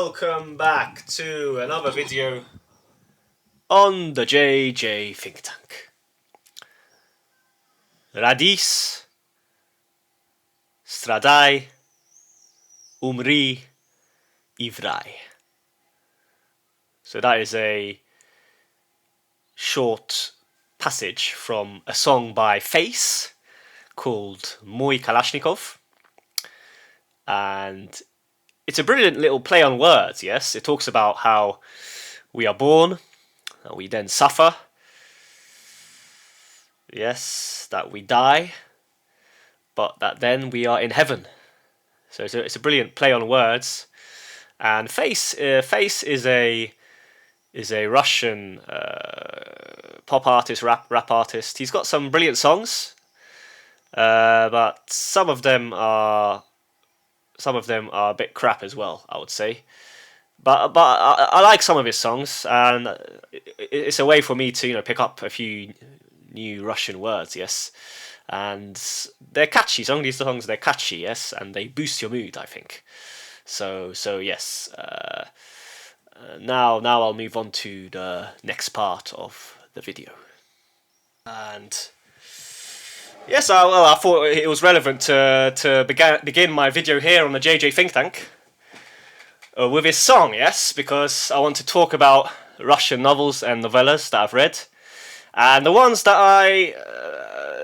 welcome back to another video on the JJ Think Tank. Radis, stradai, umri, ivrai. So that is a short passage from a song by Face called Moy Kalashnikov. And it's a brilliant little play on words, yes? It talks about how we are born, and we then suffer, yes, that we die, but that then we are in heaven. So it's a brilliant play on words. And Face is a Russian pop artist, rap artist. He's got some brilliant songs, but some of them are a bit crap as well, I would say. But I like some of his songs, and it's a way for me to pick up a few new Russian words, yes. And they're catchy. Some of these songs, they're catchy, yes, and they boost your mood, I think. So yes. Now I'll move on to the next part of the video. And yes, I thought it was relevant to begin my video here on the JJ Think Tank with his song, yes, because I want to talk about Russian novels and novellas that I've read, and the ones that I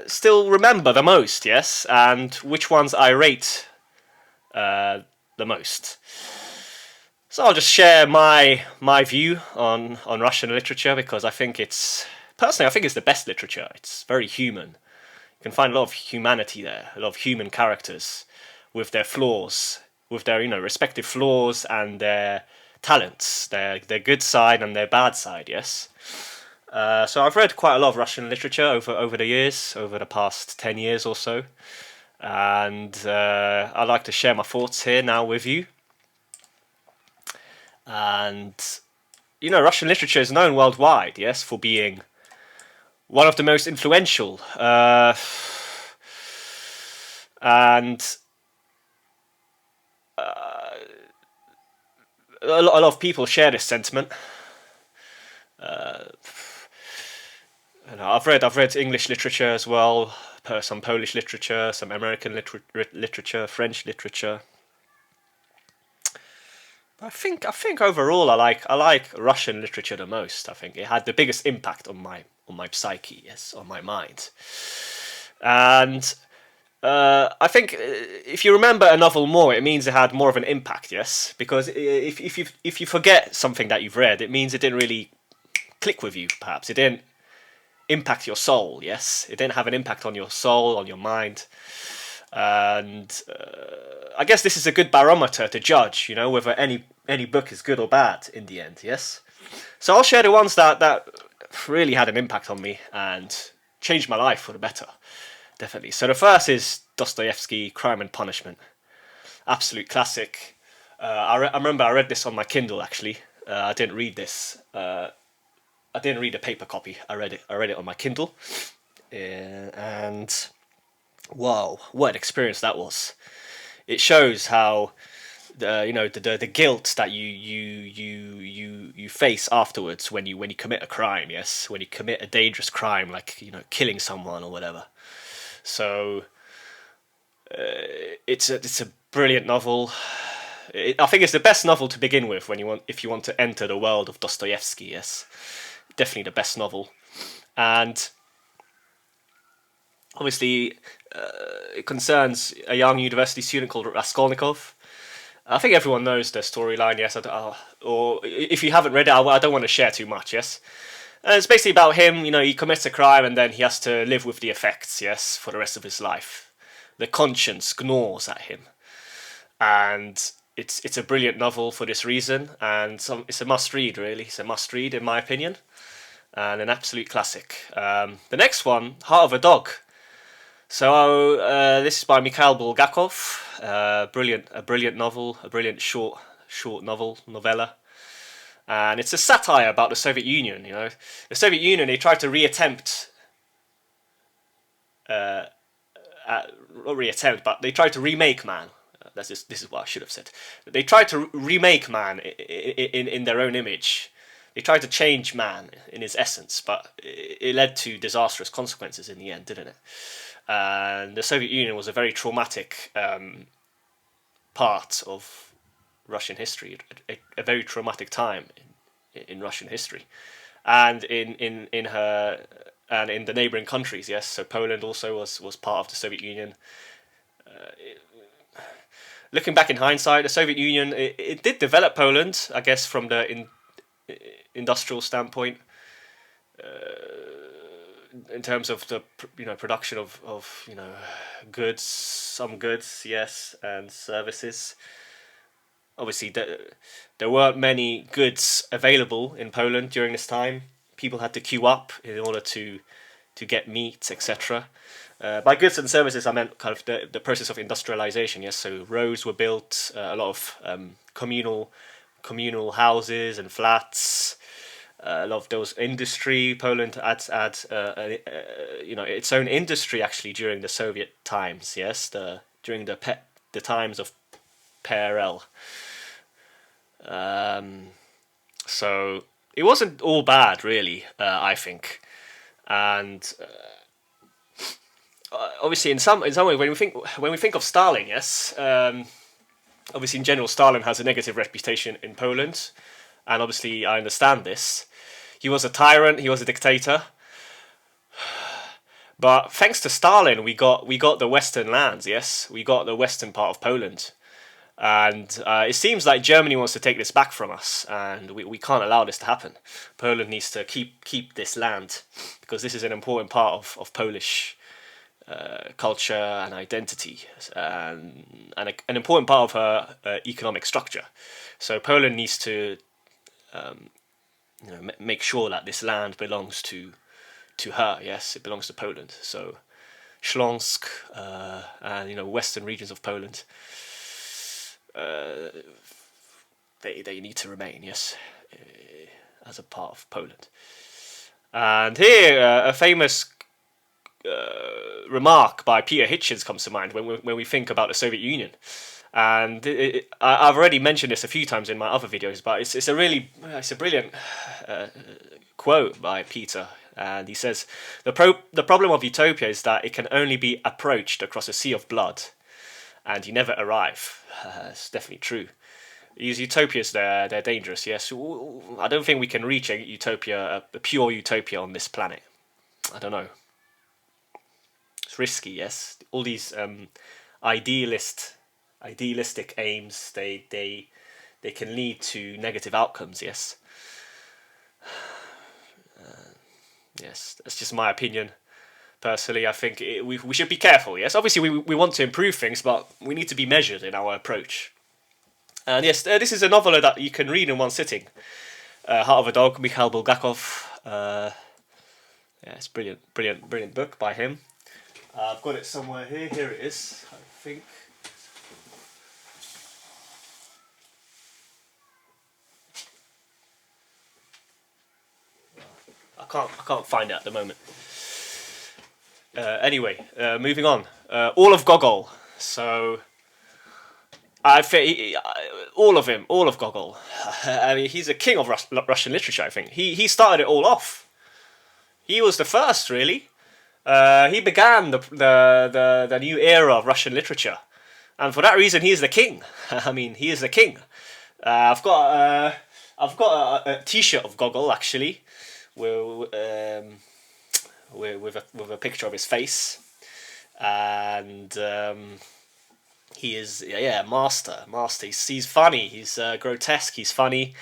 still remember the most, yes, and which ones I rate the most. So I'll just share my view on Russian literature, because I think it's the best literature. It's very human. You can find a lot of humanity there, a lot of human characters with their flaws, with their respective flaws and their talents, their good side and their bad side. Yes. So I've read quite a lot of Russian literature over the years, over the past 10 years or so, and I'd like to share my thoughts here now with you. And Russian literature is known worldwide, yes, for being one of the most influential, and a lot of people share this sentiment. I've read English literature as well, some Polish literature, some American literature, French literature. I think overall I like Russian literature the most. I think it had the biggest impact on my psyche, yes, on my mind. And I think if you remember a novel more, it means it had more of an impact, yes. Because if you forget something that you've read, it means it didn't really click with you. Perhaps it didn't impact your soul, yes. It didn't have an impact on your soul, on your mind. And I guess this is a good barometer to judge, whether any book is good or bad in the end, yes. So I'll share the ones that really had an impact on me and changed my life for the better, definitely. So the first is Dostoevsky, Crime and Punishment, absolute classic. I remember I read this on my Kindle actually. I didn't read this. I didn't read a paper copy. I read it on my Kindle, and wow, what an experience that was! It shows how the guilt that you face afterwards when you commit a crime. Yes, when you commit a dangerous crime like killing someone or whatever. So it's a brilliant novel. I think it's the best novel to begin with if you want to enter the world of Dostoevsky. Yes, definitely the best novel, and obviously it concerns a young university student called Raskolnikov. I think everyone knows the storyline, yes, or if you haven't read it, I don't want to share too much, yes. And it's basically about him, he commits a crime and then he has to live with the effects, yes, for the rest of his life. The conscience gnaws at him. And it's a brilliant novel for this reason, and it's a must-read, really. It's a must-read, in my opinion, and an absolute classic. The next one, Heart of a Dog. So this is by Mikhail Bulgakov. A brilliant novel, a brilliant short novella, and it's a satire about the Soviet Union. The Soviet Union, they tried to but they tried to remake man. This is what I should have said. They tried to remake man in their own image. They tried to change man in his essence, but it led to disastrous consequences in the end, didn't it? And the Soviet Union was a very traumatic part of Russian history, a very traumatic time in Russian history, and in her and in the neighboring countries. Yes, so Poland also was part of the Soviet Union. Looking back in hindsight, the Soviet Union it did develop Poland, I guess, from the industrial standpoint, in terms of the production of goods, some goods, yes, and services. Obviously, there weren't many goods available in Poland during this time. People had to queue up in order to get meat, etc. By goods and services, I meant kind of the process of industrialization. Yes, so roads were built, a lot of communal houses and flats. A lot of those industry. Poland had its own industry actually during the Soviet times. Yes, during the times of PRL. So it wasn't all bad, really. I think, and obviously in some way when we think of Stalin, yes, obviously in general Stalin has a negative reputation in Poland, and obviously I understand this. He was a tyrant. He was a dictator. But thanks to Stalin, we got the Western lands. Yes, we got the western part of Poland, and it seems like Germany wants to take this back from us, and we can't allow this to happen. Poland needs to keep this land because this is an important part of Polish culture and identity, and an important part of her economic structure. So Poland needs to make sure that this land belongs to her. Yes, it belongs to Poland. So Śląsk and western regions of Poland, they need to remain. Yes, as a part of Poland. And here a famous remark by Peter Hitchens comes to mind when we think about the Soviet Union. And I've already mentioned this a few times in my other videos, but it's a brilliant quote by Peter, and he says the problem of utopia is that it can only be approached across a sea of blood, and you never arrive. It's definitely true. These utopias, they're dangerous. Yes, I don't think we can reach a utopia, a pure utopia on this planet. I don't know. It's risky. Yes, all these idealistic aims, they can lead to negative outcomes. Yes, yes, that's just my opinion. Personally, I think we should be careful. Yes, obviously we want to improve things, but we need to be measured in our approach. And yes, this is a novel that you can read in one sitting. Heart of a Dog, Mikhail Bulgakov. Yeah, it's brilliant book by him. I've got it somewhere here. Here it is, I think. I can't find it at the moment. Anyway, moving on. All of Gogol. So I think all of Gogol. I mean, he's a king of Russian literature. I think he started it all off. He was the first, really. He began the new era of Russian literature, and for that reason, he is the king. I mean, he is the king. I've got a T-shirt of Gogol actually, with a picture of his face, and he is master. He's funny. He's grotesque. He's funny.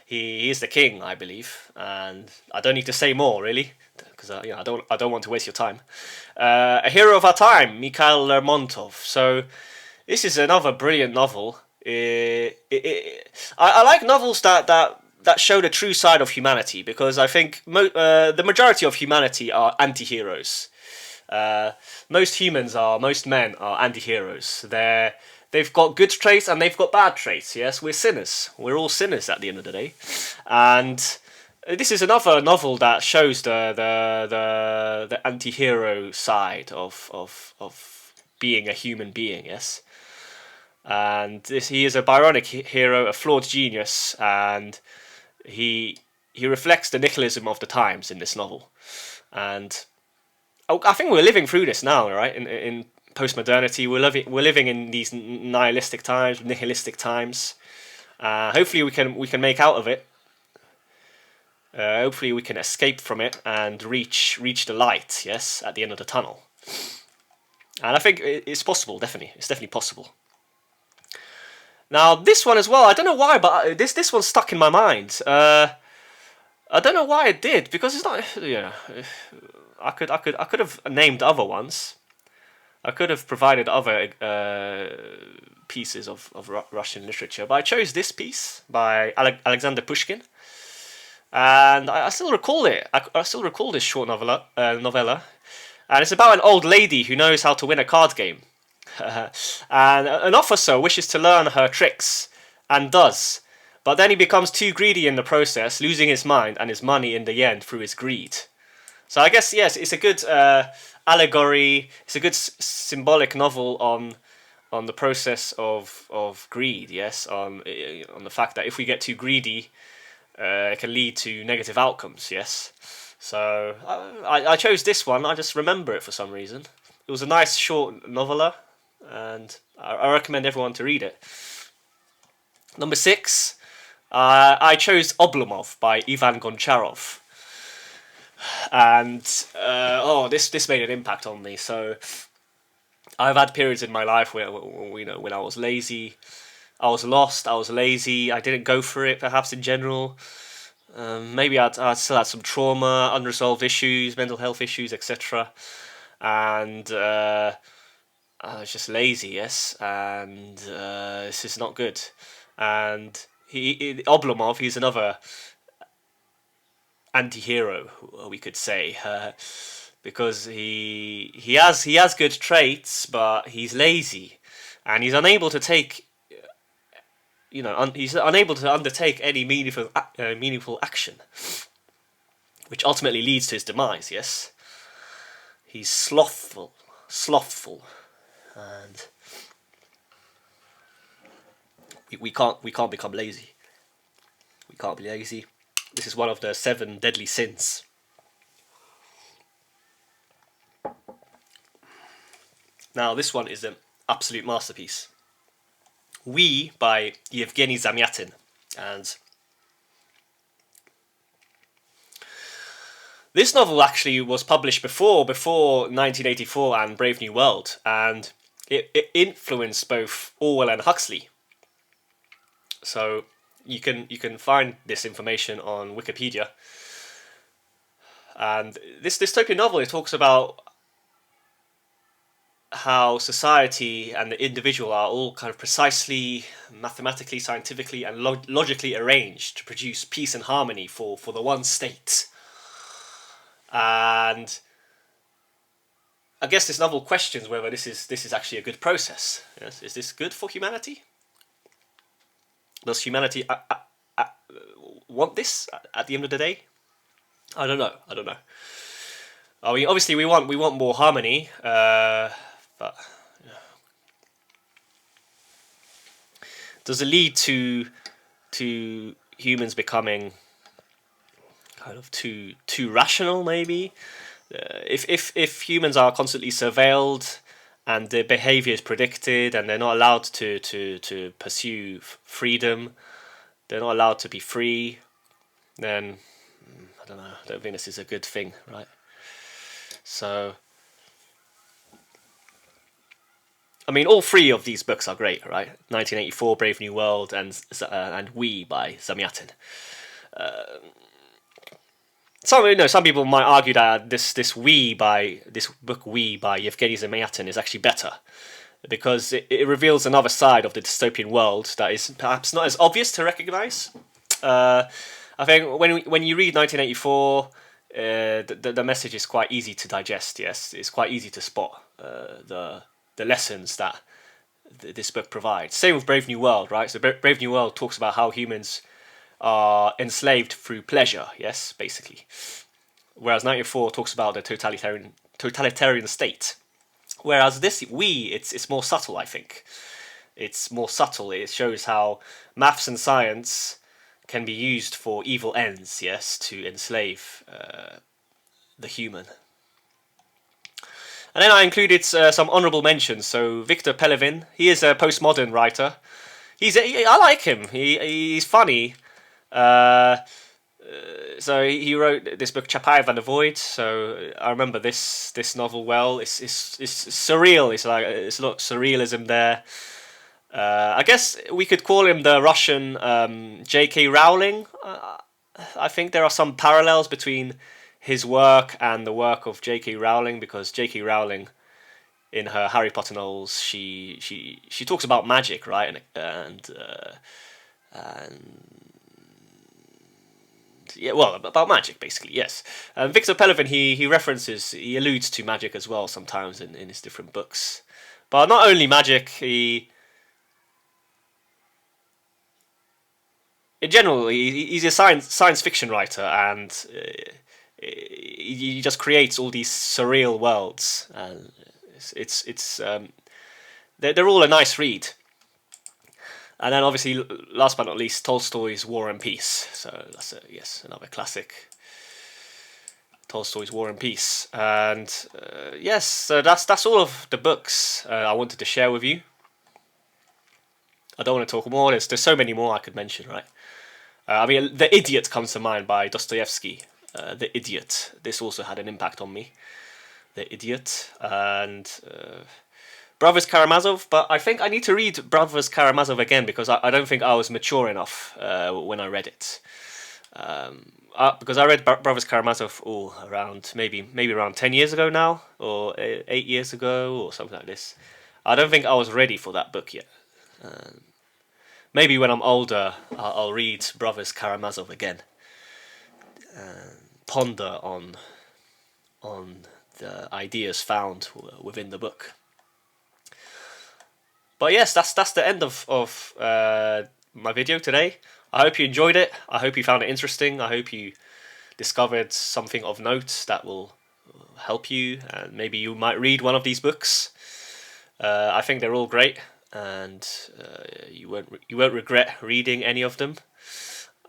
He is the king, I believe, and I don't need to say more really, because I don't want to waste your time. A hero of our time, Mikhail Lermontov. So this is another brilliant novel. I like novels that show the true side of humanity, because I think the majority of humanity are anti-heroes. Most men are anti-heroes. They've got good traits and they've got bad traits. Yes, we're sinners. We're all sinners at the end of the day. And this is another novel that shows the anti-hero side of being a human being. Yes. and he is a Byronic hero, a flawed genius, and he reflects the nihilism of the times in this novel. And I think we're living through this now, right? In post-modernity, we're living in these nihilistic times, nihilistic times. Hopefully, we can make out of it. Hopefully, we can escape from it and reach the light. Yes, at the end of the tunnel. And I think it's possible. Definitely, it's definitely possible. Now, this one as well. I don't know why, but this one's stuck in my mind. I don't know why it did, because it's not. I could have named other ones. I could have provided other pieces of Russian literature, but I chose this piece by Alexander Pushkin, and I still recall it. I still recall this short novella, and it's about an old lady who knows how to win a card game, and an officer wishes to learn her tricks, and does. But then he becomes too greedy in the process, losing his mind and his money in the end through his greed. So I guess, yes, it's a good allegory. It's a good symbolic novel on the process of greed. Yes, on the fact that if we get too greedy, it can lead to negative outcomes. Yes, so I chose this one. I just remember it for some reason. It was a nice short novella, and I recommend everyone to read it. Number 6, I chose Oblomov by Ivan Goncharov. And this made an impact on me. So I've had periods in my life where when I was lazy, I was lost, I was lazy, I didn't go for it. Perhaps in general, maybe I still had some trauma, unresolved issues, mental health issues, etc. And I was just lazy, yes. And this is not good. And Oblomov, he's another anti-hero, we could say, because he has good traits, but he's lazy, and he's unable to take, he's unable to undertake any meaningful action, which ultimately leads to his demise. Yes, he's slothful, and we can't become lazy. We can't be lazy. This is one of the 7 deadly sins. Now, this one is an absolute masterpiece. We by Yevgeny Zamyatin. And this novel actually was published before 1984 and Brave New World, and it influenced both Orwell and Huxley. So you can find this information on Wikipedia. And this dystopian novel, it talks about how society and the individual are all kind of precisely, mathematically, scientifically, and logically arranged to produce peace and harmony for the one state. And I guess this novel questions whether this is actually a good process. Yes? Is this good for humanity? Does humanity want this at the end of the day? I don't know. I mean, obviously we want more harmony, but does it lead to humans becoming kind of too rational? Maybe if humans are constantly surveilled and their behavior is predicted, and they're not allowed to pursue freedom, they're not allowed to be free, then I don't know. I don't think this is a good thing, right? So, I mean, all 3 of these books are great, right? 1984, Brave New World, and We by Zamyatin. Some people might argue that this book We by Yevgeny Zamyatin is actually better, because it reveals another side of the dystopian world that is perhaps not as obvious to recognize. I think when you read 1984, the message is quite easy to digest. Yes, it's quite easy to spot the lessons that this book provides. Same with Brave New World, right? So Brave New World talks about how humans are enslaved through pleasure. Yes, basically. Whereas 1984 talks about the totalitarian state. Whereas this it's more subtle, I think. it's more subtle. It shows how maths and science can be used for evil ends, yes, to enslave the human. And then I included some honourable mentions. So Victor Pelevin, he is a postmodern writer. I like him. He's funny. Uh, so he wrote this book Chapayev and the Void. So I remember this novel well. It's surreal. It's a lot of surrealism there. I guess we could call him the Russian J.K. Rowling. I think there are some parallels between his work and the work of J.K. Rowling, because J.K. Rowling, in her Harry Potter novels, she talks about magic, right? And yeah, well, about magic basically, yes. Victor Pelevin, he alludes to magic as well sometimes in his different books, but not only magic. In general, he's a science fiction writer, and he just creates all these surreal worlds, and they're all a nice read. And then obviously, last but not least, Tolstoy's War and Peace. So that's another classic. Tolstoy's War and Peace, and yes, so that's all of the books I wanted to share with you. I don't want to talk more. There's so many more I could mention, right? I mean, The Idiot comes to mind by Dostoevsky. The Idiot. This also had an impact on me. The Idiot and Brothers Karamazov. But I think I need to read Brothers Karamazov again, because I don't think I was mature enough when I read it. Because I read Brothers Karamazov around maybe around 10 years ago now, or 8 years ago, or something like this. I don't think I was ready for that book yet. Maybe when I'm older, I'll read Brothers Karamazov again, ponder on the ideas found within the book. But yes, that's the end of my video today. I hope you enjoyed it. I hope you found it interesting. I hope you discovered something of note that will help you, and maybe you might read one of these books. I think they're all great, and you won't regret reading any of them,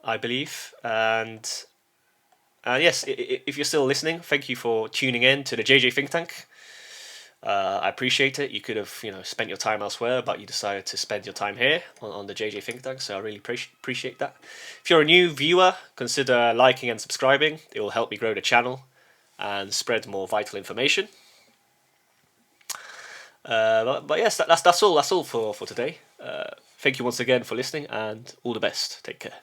I believe. And yes, if you're still listening, thank you for tuning in to the JJ Think Tank. I appreciate it. You could have spent your time elsewhere, but you decided to spend your time here on the JJ Think Tank, so I really appreciate that. If you're a new viewer, consider liking and subscribing. It will help me grow the channel and spread more vital information. But yes, that's all for today. Thank you once again for listening, and all the best. Take care.